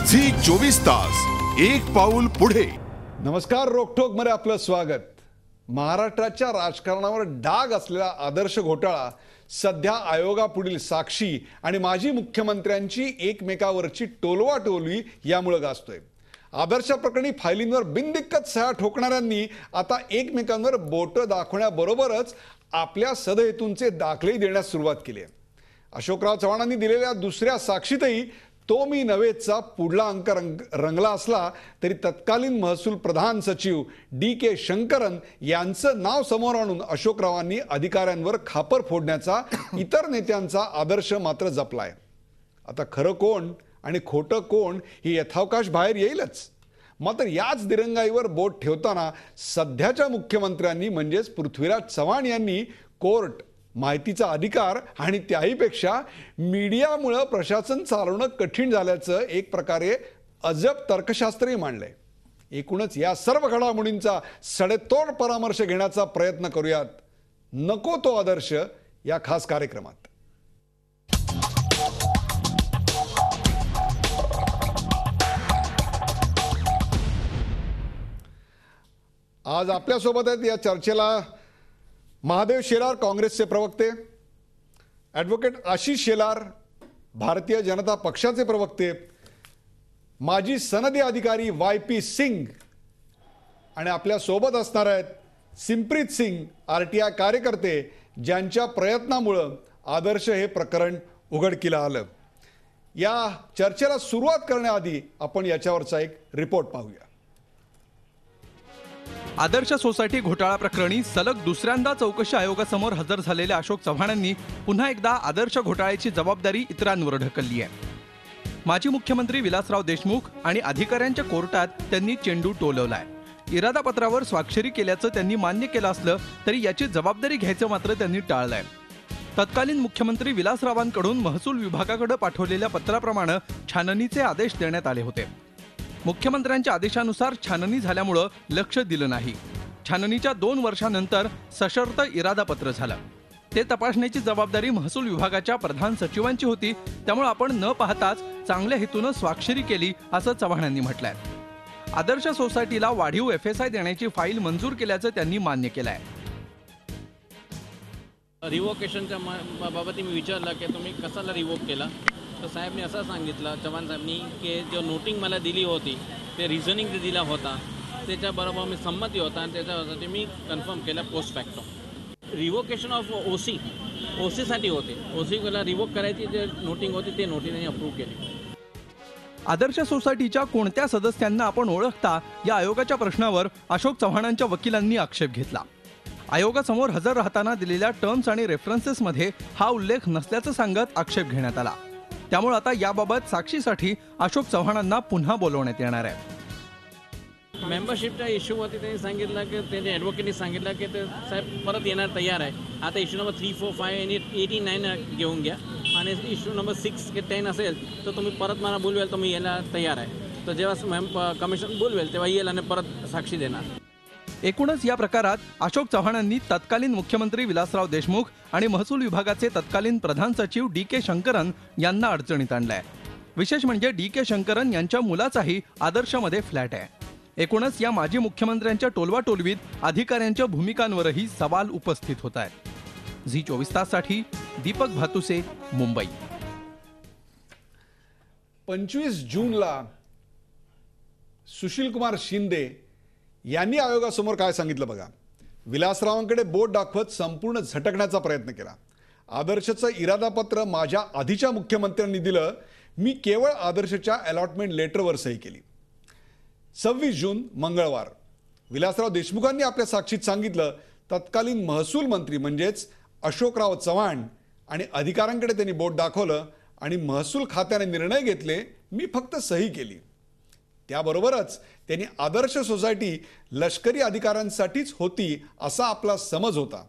Zee 24 तास एक पाऊल पुढे। नमस्कार, रोकठोक मध्ये आपलं स्वागत। महाराष्ट्राच्या राजकारणावर डाग असलेला आदर्श घोटाळा सध्या आयोगापुढील साक्षी आणि माजी मुख्यमंत्र्यांची एकमेकावरची टोलवाटोलवी यामुळे गाजतोय। आदर्श प्रकरणी फायलींवर बिनदिक्कत सह्या ठोकणाऱ्यांनी आता एकमेकांवर बोट दाखवण्याबरोबरच आपल्या सदहेतूंचे दाखलेही देण्यास सुरुवात केली आहे। अशोकराव चव्हाणांनी दिलेल्या दुसऱ्या साक्षीतही तो मी नव्हेचा पुढला अंक रंगला असला तरी तत्कालीन महसूल प्रधान सचिव DK शंकरन यांचं नाव समोर आणून अशोकरावांनी अधिकाऱ्यांवर खापर फोडण्याचा इतर नेत्यांचा आदर्श मात्र जपलाय। आता खरं कोण आणि खोटं कोण ही यथावकाश बाहेर येईलच। मात्र याच दिरंगाईवर बोट ठेवताना सध्याच्या मुख्यमंत्र्यांनी म्हणजेच पृथ्वीराज चव्हाण यांनी कोर्ट, माहितीचा अधिकार आणि त्याहीपेक्षा मीडियामुळे प्रशासन चालवणं कठीण झाल्याचं एक प्रकारे अजब तर्कशास्त्रही मांडलंय। एकूणच या सर्व घडामोडींचा सडेतोड परामर्श घेण्याचा प्रयत्न करूयात नको तो आदर्श या खास कार्यक्रमात। आज आपल्या सोबत आहेत या चर्चेला महादेव शेलार, काँग्रेसचे प्रवक्ते, ॲडव्होकेट आशिष शेलार, भारतीय जनता पक्षाचे प्रवक्ते, माजी सनदी अधिकारी YP सिंग आणि आपल्या सोबत असणार आहेत सिमप्रीत सिंग, RTI कार्यकर्ते, ज्यांच्या प्रयत्नामुळे आदर्श हे प्रकरण उघडकीला आलं। या चर्चेला सुरुवात करण्याआधी आपण याच्यावरचा एक रिपोर्ट पाहूया। आदर्श सोसायटी घोटाळा प्रकरणी सलग दुसऱ्यांदा चौकशी आयोगासमोर हजर झालेल्या अशोक चव्हाणांनी पुन्हा एकदा आदर्श घोटाळ्याची जबाबदारी इतरांवर ढकलली आहे। माजी मुख्यमंत्री विलासराव देशमुख आणि अधिकाऱ्यांच्या कोर्टात त्यांनी चेंडू टोलवलाय। इरादा पत्रावर स्वाक्षरी केल्याचं त्यांनी मान्य केलं असलं तरी याची जबाबदारी घ्यायचं मात्र त्यांनी टाळलंय। तत्कालीन मुख्यमंत्री विलासरावांकडून महसूल विभागाकडे पाठवलेल्या पत्राप्रमाणे छाननीचे आदेश देण्यात आले होते। मुख्यमंत्र्यांच्या आदेशानुसार छाननी झाल्यामुळे लक्ष दिलं नाही। छाननीच्या 2 वर्षांनंतर सशर्त इरादापत्र झालं। ते तपासण्याची जबाबदारी महसूल विभागाच्या प्रधान सचिवांची होती, त्यामुळे आपण न पाहताच चांगल्या हेतूने स्वाक्षरी केली असं चव्हाणांनी म्हटलंय। आदर्श सोसायटीला वाढीव FSI देण्याची फाईल मंजूर केल्याचं त्यांनी मान्य केलंय। रिवोकेशनच्या बाबत मी विचारलं की तुम्ही कशाला रिवोक केला, तर साहेबने असं सांगितलं, चव्हाण साहेबनी, की जो नोटिंग मला दिली होती ते रिझनिंग जे दिला होता त्याच्याबरोबर मी संमती होता आणि त्याच्यासाठी मी कन्फर्म केलं पोस्ट फॅक्टो। रिवोकेशन ऑफ ओसीसाठी होते, ओसीला रिवोक करायची जे नोटिंग होती ते नोटिंग त्यांनी अप्रूव्ह केली। आदर्श सोसायटीच्या कोणत्या सदस्यांना आपण ओळखता या आयोगाच्या प्रश्नावर अशोक चव्हाणांच्या वकिलांनी आक्षेप घेतला। आयोगासमोर हजर राहताना दिलेल्या टर्म्स आणि रेफरन्सेसमध्ये हा उल्लेख नसल्याचं सांगत आक्षेप घेण्यात आला। त्यामुळे आता याबाबत साक्षीसाठी अशोक चव्हाणांना पुन्हा बोलवण्यात येणार आहे। मेंबरशिपच्या इश्यूवरती त्यांनी सांगितलं की त्यांच्या ॲडव्होकेटनी सांगितलं की ते साहेब परत येणार तयार आहे। आता इश्यू नंबर 3, 4, 5 आणि 89 घेऊन घ्या आणि इश्यू नंबर 6 की 10 असेल तर तुम्ही परत मला बोलवेल तर मी यायला तयार आहे। तर जेव्हा कमिशन बोलवेल तेव्हा येईल आणि परत साक्षी देणार। एकूणच या प्रकारात अशोक चव्हाणांनी तत्कालीन मुख्यमंत्री विलासराव देशमुख आणि महसूल विभागाचे तत्कालीन प्रधान सचिव DK शंकरन यांना अडचणीत आणलाय। विशेष म्हणजे DK शंकरन यांच्या मुलाचाही आदर्शमध्ये फ्लॅट आहे। एकूणच या माजी मुख्यमंत्र्यांच्या टोलवाटोलवीत अधिकाऱ्यांच्या भूमिकांवरही सवाल उपस्थित होत आहेत। झी 24 ताससाठी दीपक भातुसे, मुंबई। 25 जूनला सुशील कुमार शिंदे यांनी आयोगासमोर काय सांगितलं बघा। विलासरावांकडे बोट दाखवत संपूर्ण झटकण्याचा प्रयत्न केला। आदर्शचं इरादापत्र माझ्या आधीच्या मुख्यमंत्र्यांनी दिलं, मी केवळ आदर्शच्या अलॉटमेंट लेटरवर सही केली। 26 जून मंगळवार विलासराव देशमुखांनी आपल्या साक्षीत सांगितलं, तत्कालीन महसूल मंत्री म्हणजेच अशोकराव चव्हाण आणि अधिकाऱ्यांकडे त्यांनी बोट दाखवलं आणि महसूल खात्याने निर्णय घेतले, मी फक्त सही केली। त्याबरोबरच त्यांनी आदर्श सोसायटी लष्करी अधिकाऱ्यांसाठीच होती असा आपला समज होता।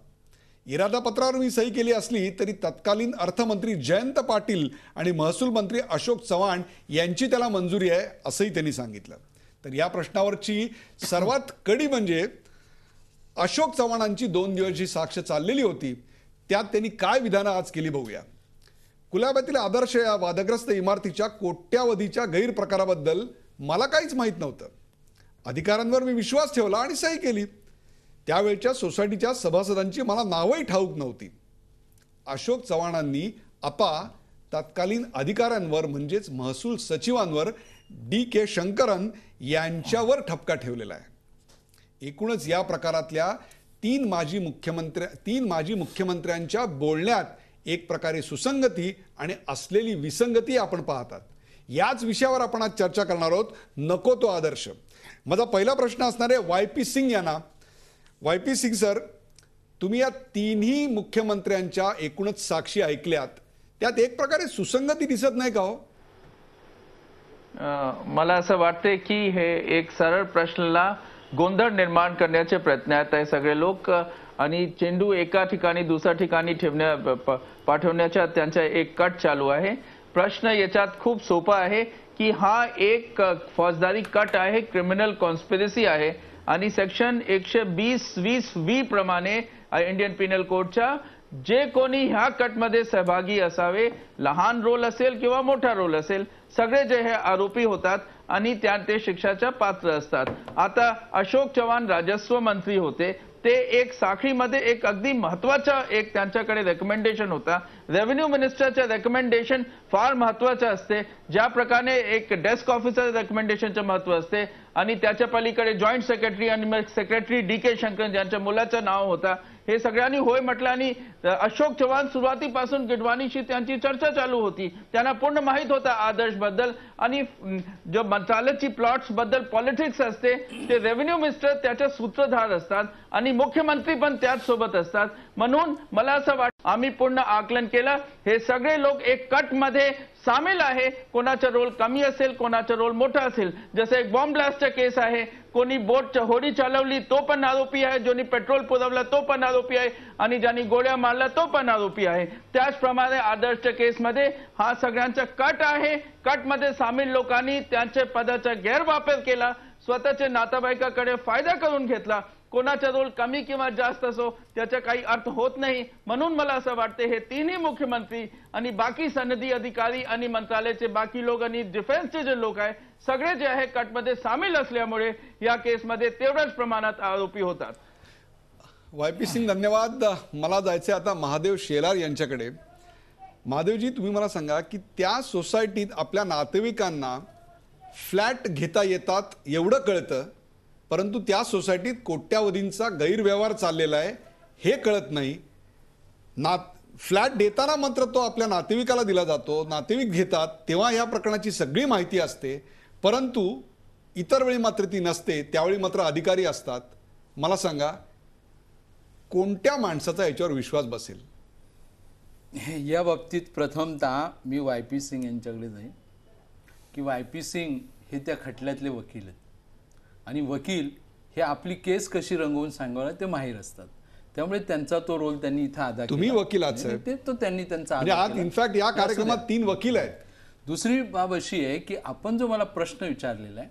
इरादापत्रावर मी सही केली असली तरी तत्कालीन अर्थमंत्री जयंत पाटील आणि महसूल मंत्री अशोक चव्हाण यांची त्याला मंजुरी आहे असंही त्यांनी सांगितलं। तर या प्रश्नावरची सर्वात कडी म्हणजे अशोक चव्हाणांची 2 दिवस जी साक्ष चाललेली होती त्यात त्यांनी काय विधानं आज केली बघूया। कुलाब्यातील आदर्श या वादग्रस्त इमारतीच्या कोट्यावधीच्या गैरप्रकाराबद्दल मला काहीच माहीत नव्हतं. अधिकाऱ्यांवर मी विश्वास ठेवला आणि सही केली. त्यावेळच्या सोसायटीच्या सभासदांची मला नावही ठाऊक नव्हती. अशोक चव्हाणांनी तत्कालीन अधिकाऱ्यांवर म्हणजेच महसूल सचिवांवर DK शंकरन यांच्यावर ठपका ठेवलेला आहे. एकूणच या प्रकारातल्या तीन माजी मुख्यमंत्र्यांच्या बोलण्यात एक प्रकारे सुसंगती आणि असलेली विसंगती आपण पाहतात. याच विषयावर आपण आज चर्चा करणार आहोत. नको तो आदर्श. माझा पहिला प्रश्न असणार आहे YP सिंग यांना. YP सिंग सर, तुम्ही या तिन्ही मुख्यमंत्र्यांच्या एकूणच साक्षी ऐकल्यात, त्यात एक प्रकारे सुसंगती दिसत नाही का हो? मला असं वाटते की हे एक सरळ प्रश्नाला गोंधळ निर्माण करण्याचे प्रयत्न आहेत हे सगळे लोक आणि चेंडू एका ठिकाणी दुसऱ्या ठिकाणी पाठवण्याचा त्यांचा एक कट चालू आहे. प्रश्न याच्यात खूप सोपा आहे की हा एक फौजदारी कट आहे, क्रिमिनल कॉन्स्पिरसी आहे आणि सेक्शन 120(20)(V) प्रमाणे इंडियन पिनल कोडच्या जे कोणी ह्या कटमध्ये सहभागी असावे, लहान रोल असेल किंवा मोठा रोल असेल, सगळे जे हे आरोपी होतात आणि ते शिक्षाच्या पात्र असतात. आता अशोक चव्हाण राजस्व मंत्री होते, ते एक साखळीमध्ये एक अगदी महत्वाचा एक त्यांच्याकडे रेकमेंडेशन होता. रेव्हेन्यू मिनिस्टरचं रेकमेंडेशन फार महत्वाचं असते. ज्या प्रकारे एक डेस्क ऑफिसर रेकमेंडेशनचं महत्व असते आणि त्याच्या पलीकडे जॉईंट सेक्रेटरी आणि सेक्रेटरी DK शंकर ज्यांच्या मुलाचं नाव होता, हे सगळ्यांनी होय म्हटलं आणि अशोक चव्हाण सुरुवातीपासून गिडवाणीशी त्यांची चर्चा चालू होती. त्यांना पूर्ण माहित होता आदर्श बद्दल आणि जो मंत्रालयाची प्लॉट्स बद्दल पॉलिटिक्स असते ते रेव्हेन्यू मिनिस्टर त्याचे सूत्रधार असतात आणि मुख्यमंत्री पण त्याच सोबत असतात. म्हणून मला असं वाटतं आम्ही पूर्ण आकलन केलं, हे सगळे लोक एक कट मध्ये सामील आहे. कोणाचा रोल कमी असेल, कोणाचा रोल मोठा असेल. जसं एक बॉम्ब ब्लास्टचा केस आहे, कोणी बोट होडी चालवली तो पण आरोपी आहे, ज्यांनी पेट्रोल पुरवला तो पण आरोपी आहे आणि ज्यांनी गोळ्या मारला तो पण आरोपी आहे. त्याचप्रमाणे आदर्शच्या केसमध्ये हा सगळ्यांचा कट आहे. कटमध्ये सामील लोकांनी त्यांच्या पदाचा गैरवापर केला, स्वतःच्या नातेवाईकाकडे फायदा करून घेतला. कोणाचा रोल कमी किंवा जास्त असो त्याचा काही अर्थ होत नाही. म्हणून मला असं वाटते हे तिन्ही मुख्यमंत्री आणि बाकी सनदी अधिकारी आणि मंत्रालयाचे बाकी लोक आणि डिफेन्सचे जे लोक आहे सगळे जे आहे कटमध्ये सामील असल्यामुळे या केसमध्ये तेवढ्याच प्रमाणात आरोपी होतात. YP सिंग धन्यवाद. मला जायचे आता महादेव शेलार यांच्याकडे. महादेवजी, तुम्ही मला सांगा की त्या सोसायटीत आपल्या नातेवाईकांना फ्लॅट घेता येतात एवढं कळतं, परंतु त्या सोसायटीत कोट्यावधींचा गैरव्यवहार चाललेला आहे हे कळत नाही. फ्लॅट देताना मात्र तो आपल्या नातेवाईकाला दिला जातो, नातेवाईक घेतात तेव्हा या प्रकरणाची सगळी माहिती असते, परंतु इतर वेळी मात्र ती नसते. त्यावेळी मात्र अधिकारी असतात. मला सांगा कोणत्या माणसाचा याच्यावर विश्वास बसेल? या बाबतीत प्रथमतः मी YP सिंग यांच्याकडे जाईन की YP सिंग हे त्या खटल्यातले वकील आहेत आणि वकील हे आपली केस कशी रंगवून सांगावं ते माहीर असतात. त्यामुळे त्यांचा तो रोल त्यांनी इथं अदा केला. तुम्ही वकील आहात साहेब, ते तो त्यांनी त्यांचा म्हणजे आज इनफॅक्ट या कार्यक्रमात 3 वकील आहेत. दुसरी बाब अशी आहे की आपण जो मला प्रश्न विचारलेला आहे,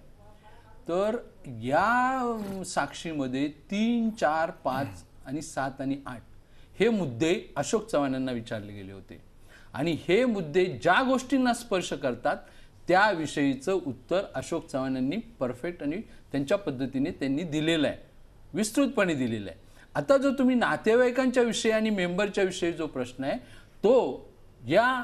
तर या साक्षीमध्ये 3, 4, 5 आणि 7 आणि 8 हे मुद्दे अशोक चव्हाणांना विचारले गेले होते आणि हे मुद्दे ज्या गोष्टींना स्पर्श करतात त्याविषयीचं उत्तर अशोक चव्हाणांनी परफेक्ट आणि त्यांच्या पद्धतीने त्यांनी दिलेलं आहे, विस्तृतपणे दिलेलं आहे. आता जो तुम्ही नातेवाईकांच्या विषयी आणि मेंबरच्या विषयी जो प्रश्न आहे तो या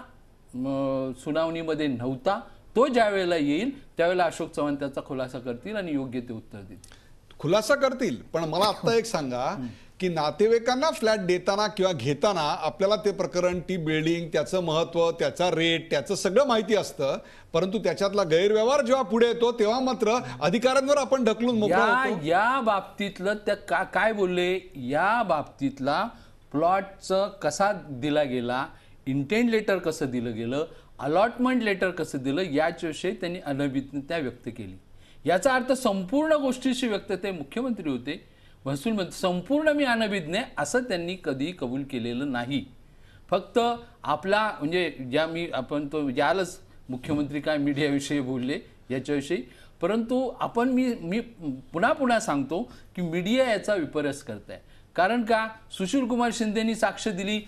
सुनावणीमध्ये नव्हता. तो ज्या वेळेला येईल त्यावेळेला अशोक चव्हाण त्याचा खुलासा करतील आणि योग्य ते उत्तर देतील. खुलासा करतील, पण मला आता एक सांगा की नातेवाईकांना फ्लॅट देताना किंवा घेताना आपल्याला ते प्रकरण, ती बिल्डिंग, त्याचं महत्व, त्याचा रेट, त्याचं सगळं माहिती असतं, परंतु त्याच्यातला गैरव्यवहार जेव्हा पुढे येतो तेव्हा मात्र अधिकाऱ्यांवर आपण ढकलून मोकळा होतो. या बाबतीतलं त्या काय बोलले, या बाबतीतला प्लॉटचं कसा दिला गेला, इंटेंट लेटर कसं दिलं गेलं, अलॉटमेंट लेटर कसं दिलं, याच्याविषयी त्यांनी अनभिज्ञता व्यक्त केली. याचा अर्थ संपूर्ण गोष्टीशी व्यक्त ते मुख्यमंत्री होते, महसूल मंत्री, संपूर्ण मी अनभिज्ञ असं त्यांनी कधी कबूल केलेलं नाही. फक्त आपला म्हणजे आपण तो यालाच मुख्यमंत्री काय मीडियाविषयी बोलले याच्याविषयी, परंतु आपण मी पुन्हा सांगतो की मीडिया याचा विपर्यास करत आहे. कारण का, सुशील कुमार शिंदेनी साक्ष दिली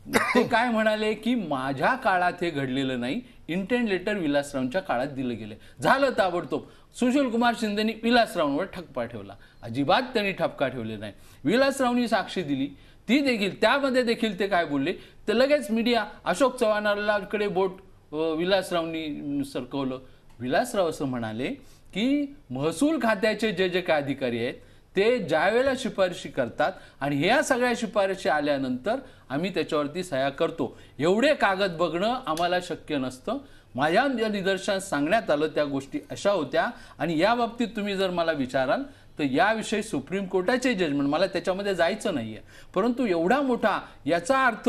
ते काय म्हणाले की माझ्या काळात हे घडलेलं नाही, इंटेंट लेटर विलासरावांच्या काळात दिलं गेलं. झालं ताबडतोब. सुशीलकुमार शिंदेनी विलासरावांवर ठपका ठेवला. अजिबात त्यांनी ठपका ठेवले नाही. विलासरावांनी साक्षी दिली, ती देखील त्यामध्ये देखील ते काय बोलले, तर लगेच मीडिया अशोक चव्हाणांकडे बोट विलासरावांनी सरकवलं. विलासराव असं म्हणाले की महसूल खात्याचे जे काय अधिकारी आहेत ते ज्यावेळेला शिफारशी करतात आणि ह्या सगळ्या शिफारशी आल्यानंतर आम्ही त्याच्यावरती सह्या करतो. एवढे कागद बघणं आम्हाला शक्य नसतं. माझ्या निदर्शनास सांगण्यात आलं त्या गोष्टी अशा होत्या. आणि या बाबतीत तुम्ही जर मला विचाराल तर याविषयी सुप्रीम कोर्टाचे जजमेंट, मला त्याच्यामध्ये जायचं नाहीये, परंतु एवढा मोठा याचा अर्थ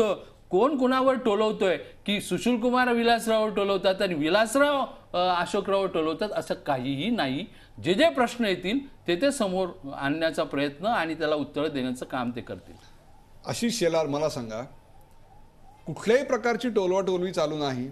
कोण कुणावर टोलवतोय की सुशीलकुमार विलासराववर टोलवतात आणि विलासराव अशोकराववर टोलवतात असं काहीही नाही. जे जे प्रश्न येतील ते समोर आणण्याचा प्रयत्न आणि त्याला उत्तर देण्याचं काम ते करतील. आशिष शेलार, मला सांगा, कुठल्याही प्रकारची टोलवाटोलवी चालू नाही.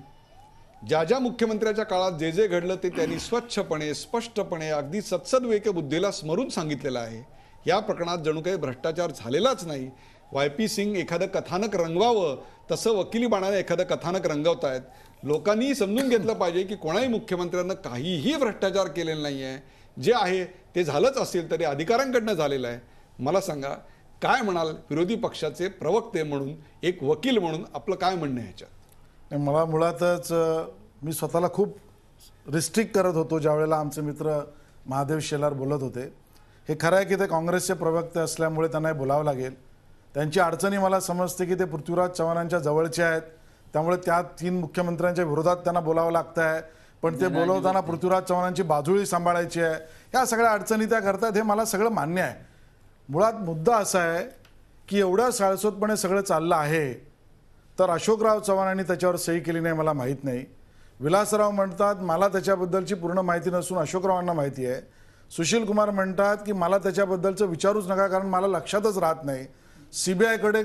ज्या मुख्यमंत्र्याच्या काळात जे घडलं ते त्यांनी स्वच्छपणे, स्पष्टपणे, अगदी सत्सद्विवेक बुद्धीला स्मरून सांगितलेलं आहे. या प्रकरणात जणू काही भ्रष्टाचार झालेलाच नाही. YP सिंग एखादं कथानक रंगवावं तसं वकिली बाणाने एखादं कथानक रंगवतायत. लोकांनी समजून घेतलं पाहिजे की कोणाही मुख्यमंत्र्यांना काहीही भ्रष्टाचार केलेला नाही आहे. जे आहे ते झालंच असेल तरी अधिकाऱ्यांकडनं झालेलं आहे. मला सांगा, काय म्हणाल विरोधी पक्षाचे प्रवक्ते म्हणून, एक वकील म्हणून आपलं काय म्हणणं आहे ह्याच्यात? मला मुळातच मी स्वतःला खूप रिस्ट्रिक्ट करत होतो ज्यावेळेला आमचे मित्र महादेव शेलार बोलत होते. हे खरं आहे की ते काँग्रेसचे प्रवक्ते असल्यामुळे त्यांना बोलावं लागेल. त्यांची अडचणी मला समजते की ते पृथ्वीराज चव्हाणांच्या जवळचे आहेत, त्यामुळे त्या 3 मुख्यमंत्र्यांच्या विरोधात त्यांना बोलावं लागतं आहे. पण ते बोलवताना पृथ्वीराज चव्हाणांची बाजूही सांभाळायची आहे. ह्या सगळ्या अडचणी त्या करतात, हे मला सगळं मान्य आहे. मुळात मुद्दा असा आहे की एवढ्या साळसोटपणे सगळं चाललं आहे तर अशोकराव चव्हाणांनी त्याच्यावर सही केली नाही मला माहीत नाही. विलासराव म्हणतात मला त्याच्याबद्दलची पूर्ण माहिती नसून अशोकरावांना माहिती आहे. सुशील कुमार म्हणतात की मला त्याच्याबद्दलचं विचारूच नका कारण मला लक्षातच राहत नाही. CBIकडे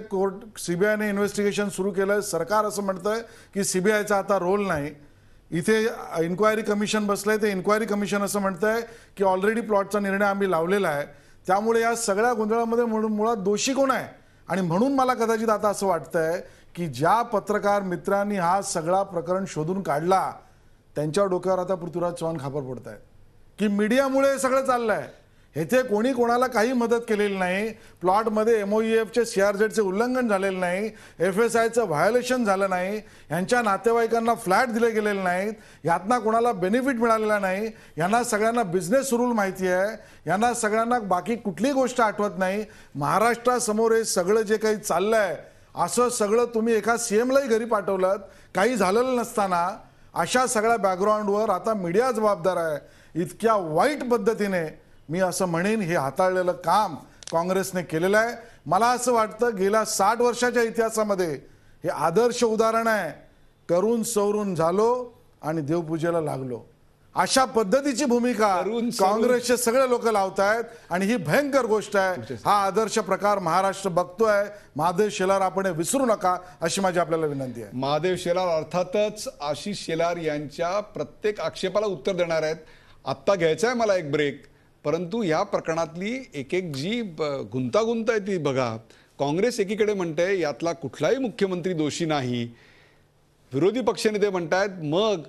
CBIने इन्व्हेस्टिगेशन सुरू केलं. सरकार असं म्हणतंय की CBIचा आता रोल नाही. इथे इन्क्वायरी कमिशन बसलंय, ते इन्क्वायरी कमिशन असं म्हणतंय की ऑलरेडी प्लॉटचा निर्णय आम्ही लावलेला आहे. त्यामुळे या सगळ्या गोंधळामध्ये मुळात दोषी कोण आहे? आणि म्हणून मला कदाचित आता असं वाटतंय की ज्या पत्रकार मित्रांनी हा सगळा प्रकरण शोधून काढला त्यांच्या डोक्यावर आता पृथ्वीराज चव्हाण खापर पडत आहेत की मीडियामुळे हे सगळं चाललंय. येथे कोणी कोणाला काही मदत केलेली नाही. प्लॉटमध्ये MOEFचे CRZचे उल्लंघन झालेलं नाही, FSIचं व्हायोलेशन झालं नाही, यांच्या नातेवाईकांना फ्लॅट दिले गेलेले नाहीत, यातना कोणाला बेनिफिट मिळालेला नाही, यांना सगळ्यांना बिझनेस रूल माहिती आहे, यांना सगळ्यांना बाकी कुठलीही गोष्ट आठवत नाही. महाराष्ट्रासमोर हे सगळं जे काही चाललंय असं सगळं तुम्ही एका CMलाही घरी पाठवलं, काही झालेलं नसताना अशा सगळ्या बॅकग्राऊंडवर आता मीडिया जबाबदार आहे. इतक्या वाईट पद्धतीने मी असं म्हणेन हे हाताळलेलं काम काँग्रेसने केलेलं आहे. मला असं वाटतं गेल्या 60 वर्षाच्या इतिहासामध्ये हे आदर्श उदाहरण आहे. करून सवरून झालो आणि देवपूजेला लागलो, अशा पद्धतीची भूमिका काँग्रेसचे सगळे लोक लावतायत आणि ही भयंकर गोष्ट आहे. हा आदर्श प्रकार महाराष्ट्र बघतोय. महादेव शेलार आपण हे विसरू नका अशी माझी आपल्याला विनंती आहे. महादेव शेलार अर्थातच आशिष शेलार यांच्या प्रत्येक आक्षेपाला उत्तर देणार आहेत. आत्ता घ्यायचा आहे मला एक ब्रेक, परंतु या प्रकरणातली एक जी गुंतागुंत आहे ती बघा. काँग्रेस एकीकडे म्हणते यातला कुठलाही मुख्यमंत्री दोषी नाही, विरोधी पक्षनेते म्हणतायत मग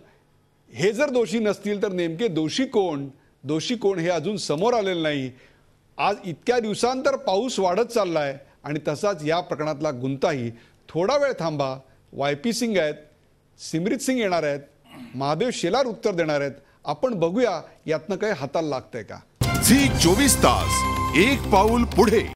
हे जर दोषी नसतील तर नेमके दोषी कोण हे अजून समोर आलेलं नाही. आज इतक्या दिवसांतर पाऊस वाढत चाललाय आणि तसाच या प्रकरणातला गुंताही. थोडा वेळ थांबा. YP सिंग आहेत, सिमरित सिंग येणार आहेत, महादेव शेलार उत्तर देणार आहेत. आपण बघूया यातनं काही हाताला लागतंय का. झी 24 तास, एक पाऊल पुढे.